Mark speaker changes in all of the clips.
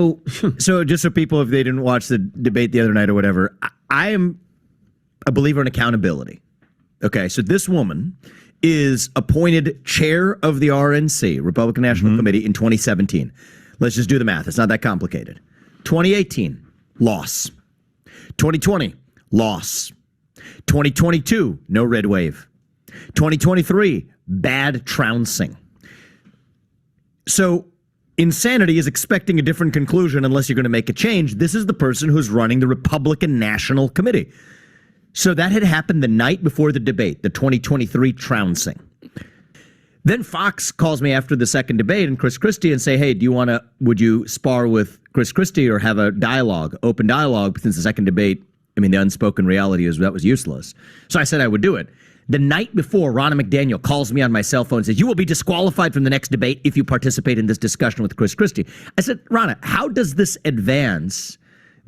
Speaker 1: So just so people, if they didn't watch the debate the other night or whatever, I am a believer in accountability. Okay, so this woman is appointed chair of the RNC, Republican National Committee, in 2017. Let's just do the math. It's not that complicated. 2018, loss. 2020, loss. 2022, no red wave. 2023, bad trouncing. So insanity is expecting a different conclusion unless you're going to make a change. This is the person who's running the Republican National Committee. So that had happened the night before the debate, the 2023 trouncing. Then Fox calls me after the second debate and Chris Christie and say, hey, would you spar with Chris Christie or have a dialogue, open dialogue, since the second debate, I mean, the unspoken reality is that was useless. So I said I would do it. The night before, Ronna Mcdaniel calls me on my cell phone and says, you will be disqualified from the next debate if you participate in this discussion with Chris Christie. I said, Ronna, how does this advance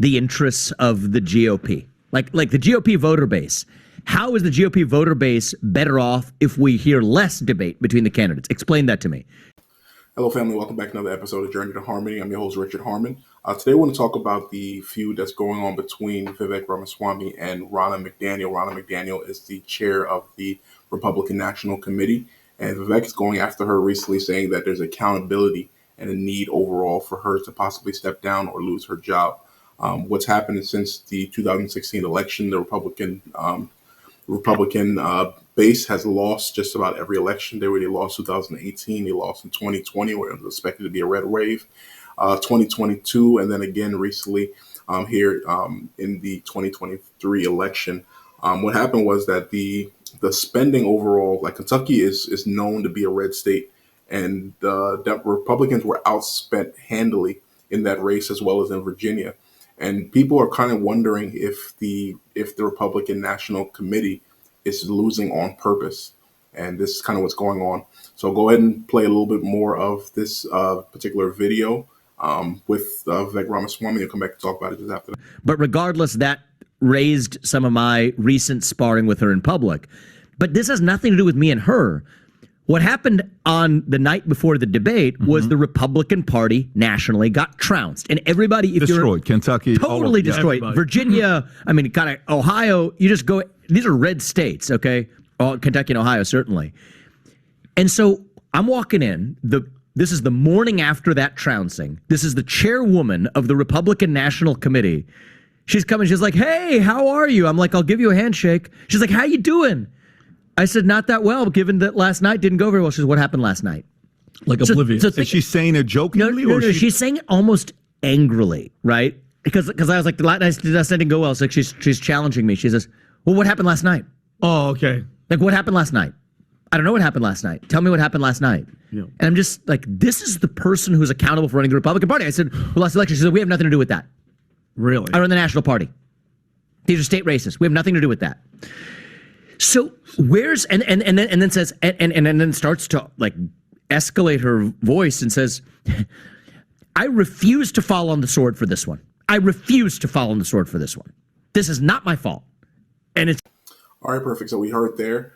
Speaker 1: the interests of the GOP? Like the GOP voter base. How is the GOP voter base better off if we hear less debate between the candidates? Explain that to me.
Speaker 2: Hello, family. Welcome back to another episode of Journey to Harmony. I'm your host, Richard Harmon. Today, I want to talk about the feud that's going on between Vivek Ramaswamy and Ronna Mcdaniel. Ronna Mcdaniel is the chair of the Republican National Committee, and Vivek is going after her recently, saying that there's accountability and a need overall for her to possibly step down or lose her job. What's happened since the 2016 election, the Republican base has lost just about every election. They already lost 2018. They lost in 2020, where it was expected to be a red wave. 2022, and then again recently here in the 2023 election. What happened was that the spending overall, like Kentucky is known to be a red state, and the Republicans were outspent handily in that race as well as in Virginia. And people are kind of wondering if the Republican National Committee is losing on purpose. And this is kind of what's going on. So go ahead and play a little bit more of this particular video with Vivek Ramaswamy. I'll come back and talk about it just after that.
Speaker 1: But regardless, that raised some of my recent sparring with her in public. But this has nothing to do with me and her. What happened on the night before the debate was the Republican Party nationally got trounced. And everybody, if
Speaker 3: destroyed, Kentucky,
Speaker 1: totally destroyed.
Speaker 3: Everybody.
Speaker 1: Virginia, I mean, kind of Ohio, you just go, these are red states, okay? Kentucky and Ohio, certainly. And so I'm walking in, this is the morning after that trouncing. This is the chairwoman of the Republican National Committee. She's coming, she's like, hey, how are you? I'm like, I'll give you a handshake. She's like, how you doing? I said, not that well, given that last night didn't go very well. She says, what happened last night?
Speaker 3: Like oblivious. Is she saying it jokingly?
Speaker 1: No, she's saying it almost angrily, right? Because I was like, the last night didn't go well. So she's challenging me. She says, well, what happened last night?
Speaker 3: Oh, okay.
Speaker 1: Like, what happened last night? I don't know what happened last night. Tell me what happened last night. Yeah. And I'm just like, this is the person who's accountable for running the Republican Party. I said, we lost the election. She said, we have nothing to do with that.
Speaker 3: Really?
Speaker 1: I run the National Party. These are state races. We have nothing to do with that. So where's and then says and then starts to like escalate her voice and says, I refuse to fall on the sword for this one. I refuse to fall on the sword for this one. This is not my fault. And it's
Speaker 2: all right, perfect. So we heard there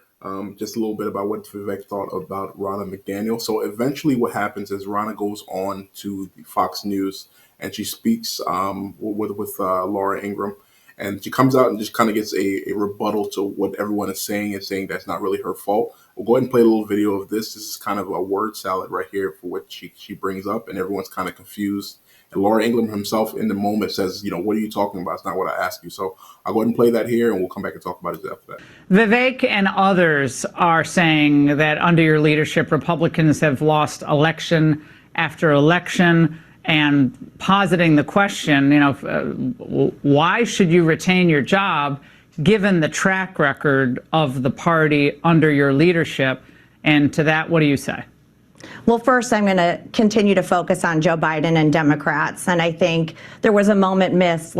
Speaker 2: just a little bit about what Vivek thought about Ronna Mcdaniel. So eventually what happens is Ronna goes on to the Fox News and she speaks with Laura Ingraham. And she comes out and just kind of gets a rebuttal to what everyone is saying and saying that's not really her fault. We'll go ahead and play a little video of this. This is kind of a word salad right here for what she brings up, and everyone's kind of confused. And Laura Ingraham himself in the moment says, what are you talking about? It's not what I asked you. So I'll go ahead and play that here, and we'll come back and talk about it after that.
Speaker 4: Vivek and others are saying that under your leadership, Republicans have lost election after election, and positing the question, why should you retain your job given the track record of the party under your leadership? And to that, what do you say?
Speaker 5: Well, first, I'm going to continue to focus on Joe Biden and Democrats. And I think there was a moment missed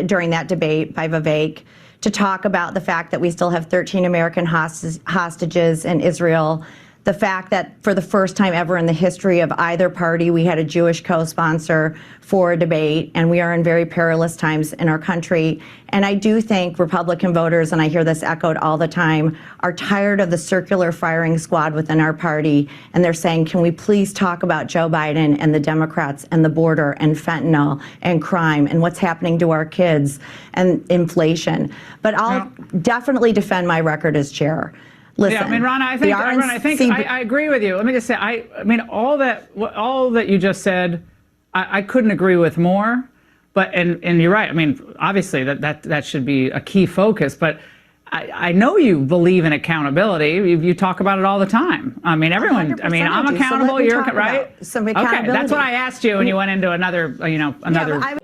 Speaker 5: during that debate by Vivek to talk about the fact that we still have 13 American hostages in Israel, the fact that for the first time ever in the history of either party, we had a Jewish co-sponsor for a debate, and we are in very perilous times in our country. And I do think Republican voters, and I hear this echoed all the time, are tired of the circular firing squad within our party, and they're saying, can we please talk about Joe Biden and the Democrats and the border and fentanyl and crime and what's happening to our kids and inflation. But I'll definitely defend my record as chair. Listen,
Speaker 4: yeah, I mean, Ronna, I agree with you. Let me just say, I mean, all that you just said, I couldn't agree with more. But and you're right. I mean, obviously that should be a key focus. But I know you believe in accountability. You talk about it all the time. I mean, everyone. I mean, I'm accountable. You're right.
Speaker 5: Some accountability.
Speaker 4: Okay, that's what I asked you when you went into another.
Speaker 5: Yeah,